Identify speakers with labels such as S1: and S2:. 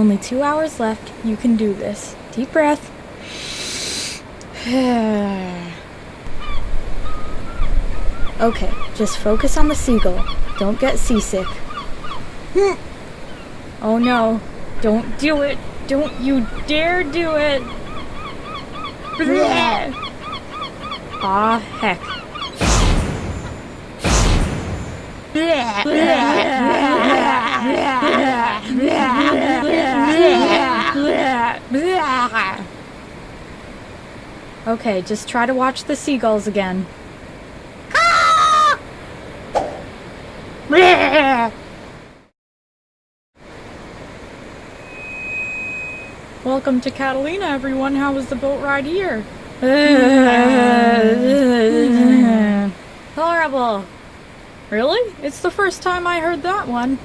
S1: Only 2 hours left. You can do this. Deep breath. Okay, just focus on the seagull. Don't get seasick. Oh no. Don't do it. Don't you dare do it. Aw, heck. Okay, just try to watch the seagulls again. Welcome to Catalina, everyone. How was the boat ride here? Horrible. Really? It's the first time I heard that one.